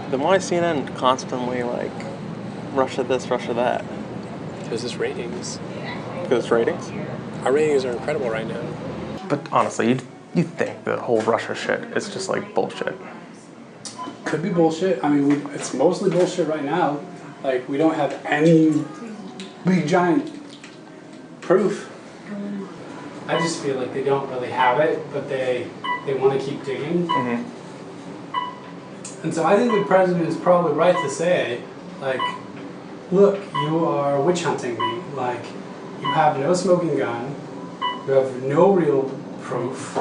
Then why is CNN constantly like Russia this, Russia that? Because it's ratings. Because it's ratings? Our ratings are incredible right now. But honestly, you think the whole Russia shit is just like bullshit? Could be bullshit. I mean, it's mostly bullshit right now. Like, we don't have any big giant proof. I just feel like they don't really have it, but they want to keep digging. Mm-hmm. And so I think the president is probably right to say, like, look, you are witch hunting me. Like, you have no smoking gun. You have no real proof.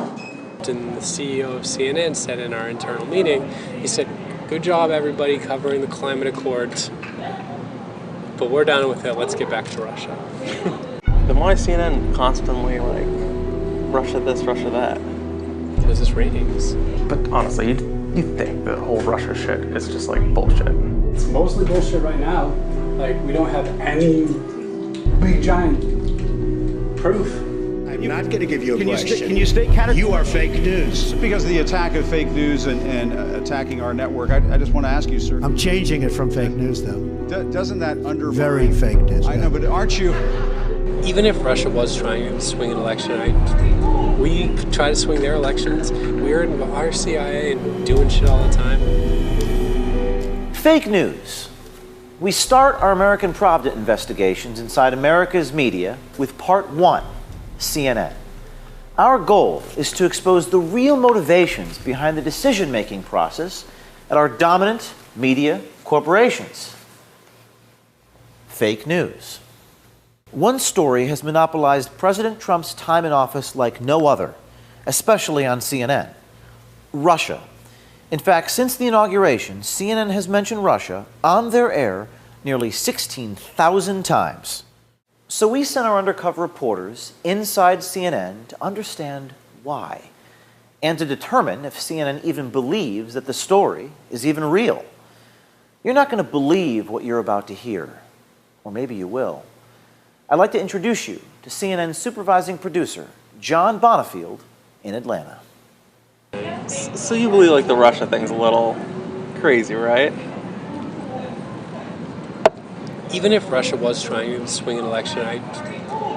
And the CEO of CNN said in our internal meeting, he said, good job everybody covering the climate accords, but we're done with it, let's get back to Russia. Then why is CNN constantly like Russia this, Russia that? Because it's ratings. But honestly, you think the whole Russia shit is just like bullshit? It's mostly bullshit right now. Like, we don't have any big giant proof. I'm not going to give you a question. Can you state categorically? You are fake news. Because of the attack of fake news and attacking our network, I just want to ask you, sir. I'm changing it from fake news, though. Doesn't that undermine... Very fake news. I know, but aren't you... Even if Russia was trying to swing an election, we try to swing their elections. We're in our CIA and doing shit all the time. Fake news. We start our American Pravda investigations inside America's media with Part 1, CNN. Our goal is to expose the real motivations behind the decision-making process at our dominant media corporations. Fake news. One story has monopolized President Trump's time in office like no other, especially on CNN. Russia. In fact, since the inauguration, CNN has mentioned Russia on their air nearly 16,000 times. So we sent our undercover reporters inside CNN to understand why, and to determine if CNN even believes that the story is even real. You're not going to believe what you're about to hear, or maybe you will. I'd like to introduce you to CNN's supervising producer, John Bonifield, in Atlanta. So you believe like the Russia thing's a little crazy, right? Even if Russia was trying to swing an election,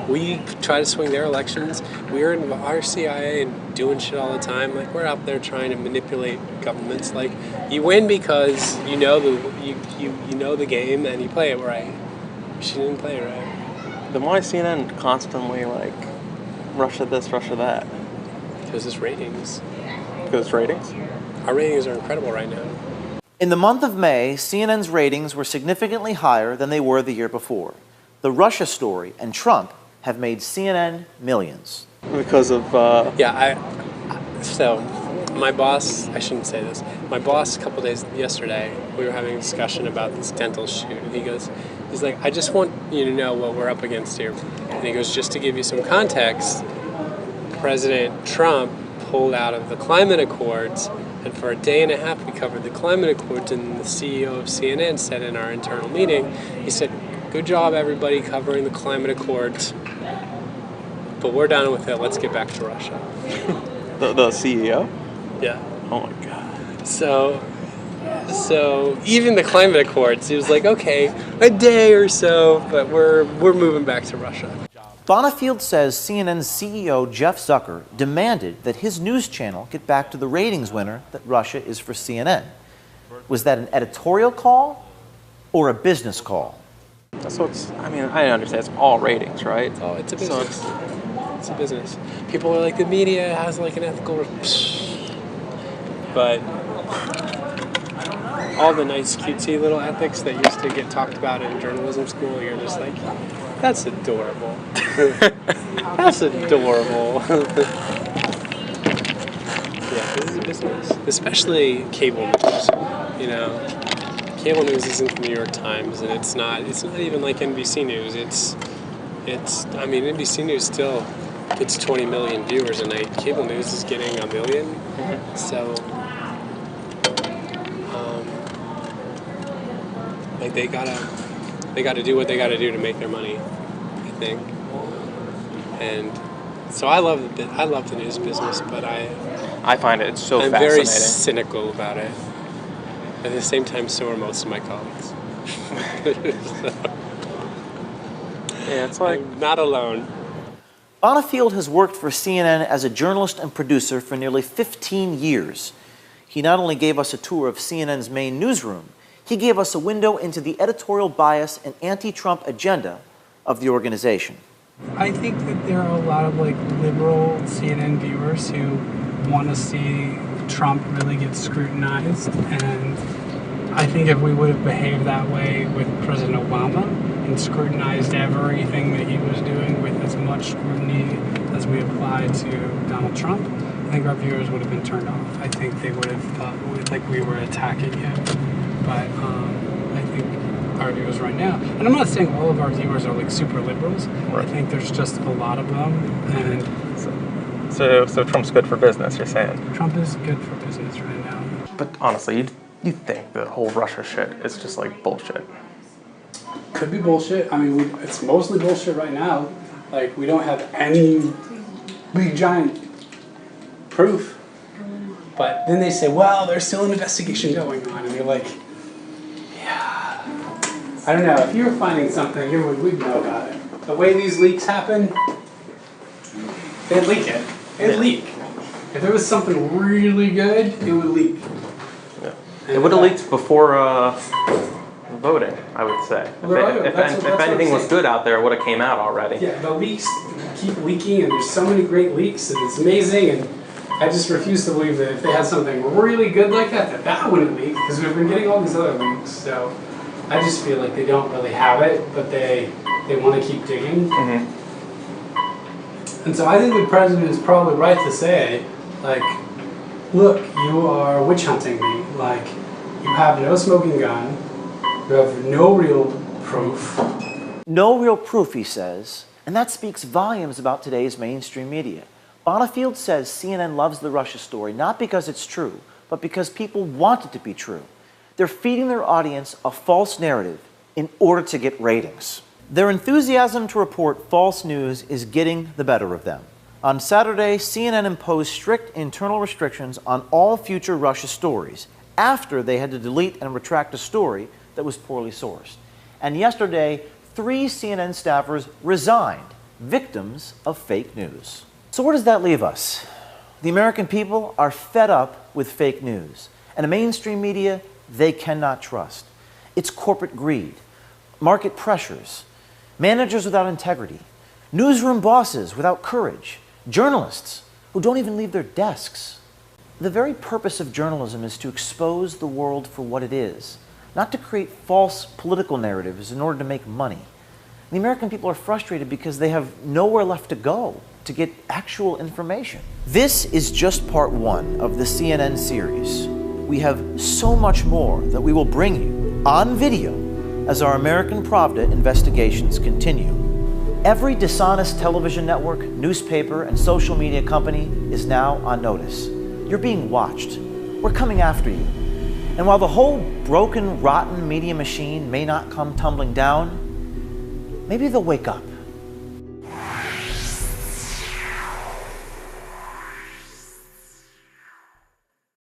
we try to swing their elections. We're in our CIA and doing shit all the time. Like, we're out there trying to manipulate governments. Like, you win because you know the game and you play it right. She didn't play it right. Then why is CNN constantly like Russia this, Russia that? Because it's ratings. Because it's ratings? Our ratings are incredible right now. In the month of May, CNN's ratings were significantly higher than they were the year before. The Russia story and Trump have made CNN millions. Because of... So, my boss, I shouldn't say this, my boss a couple days yesterday, we were having a discussion about this dental shoot, and he's like, I just want you to know what we're up against here. And he goes, just to give you some context, President Trump pulled out of the climate accords, and for a day and a half we covered the climate accords, and the CEO of CNN said in our internal meeting, he said, good job everybody covering the climate accords, but we're done with it, let's get back to Russia. The CEO? Yeah. Oh my God. So even the climate accords, he was like, okay, a day or so, but we're moving back to Russia. Bonifield says CNN's CEO Jeff Zucker demanded that his news channel get back to the ratings winner that Russia is for CNN. Was that an editorial call or a business call? So I understand it's all ratings, right? Oh, it's a business. It's a business. People are like, the media has like an ethical... But all the nice cutesy little ethics that used to get talked about in journalism school, you're just like, that's adorable. That's adorable. Yeah, this is a business. Especially cable news, you know. Cable news isn't the New York Times, and it's not even like NBC News. NBC News still gets 20 million viewers a night. Cable news is getting 1 million. So, they gotta do what they gotta do to make their money, I think. And so I love the news business, but I find it so I'm fascinating. very cynical about it. At the same time, so are most of my colleagues. Yeah, it's like I'm not alone. Bonifield has worked for CNN as a journalist and producer for nearly 15 years. He not only gave us a tour of CNN's main newsroom, he gave us a window into the editorial bias and anti-Trump agenda of the organization. I think that there are a lot of like liberal CNN viewers who want to see Trump really get scrutinized, and I think if we would have behaved that way with President Obama and scrutinized everything that he was doing with as much scrutiny as we applied to Donald Trump, I think our viewers would have been turned off. I think they would have thought like we were attacking him. But I think our viewers right now, and I'm not saying all of our viewers are like super liberals. Right. I think there's just a lot of them, and so Trump's good for business, you're saying? Trump is good for business right now. But honestly, you think the whole Russia shit is just like bullshit? Could be bullshit. I mean, it's mostly bullshit right now. Like, we don't have any big giant proof. But then they say, well, there's still an investigation going on. And you're like, yeah. I don't know. If you were finding something, we'd know about it. The way these leaks happen, they'd leak it. They'd leak. If there was something really good, it would leak. Yeah. It would have leaked before voting, I would say. If anything was good out there, it would have came out already. Yeah, the leaks keep leaking, and there's so many great leaks, and it's amazing, and I just refuse to believe that if they had something really good like that, that wouldn't leak, because we've been getting all these other leaks, so I just feel like they don't really have it, but they want to keep digging. Mm-hmm. And so I think the president is probably right to say, like, look, you are witch hunting me, like, you have no smoking gun, you have no real proof. No real proof, he says, and that speaks volumes about today's mainstream media. Bonifield says CNN loves the Russia story not because it's true, but because people want it to be true. They're feeding their audience a false narrative in order to get ratings. Their enthusiasm to report false news is getting the better of them. On Saturday, CNN imposed strict internal restrictions on all future Russia stories after they had to delete and retract a story that was poorly sourced. And yesterday, 3 CNN staffers resigned, victims of fake news. So where does that leave us? The American people are fed up with fake news, and the mainstream media they cannot trust. It's corporate greed, market pressures, managers without integrity, newsroom bosses without courage, journalists who don't even leave their desks. The very purpose of journalism is to expose the world for what it is, not to create false political narratives in order to make money. The American people are frustrated because they have nowhere left to go to get actual information. This is just part 1 of the CNN series. We have so much more that we will bring you on video as our American Pravda investigations continue. Every dishonest television network, newspaper, and social media company is now on notice. You're being watched. We're coming after you. And while the whole broken, rotten media machine may not come tumbling down, maybe they'll wake up.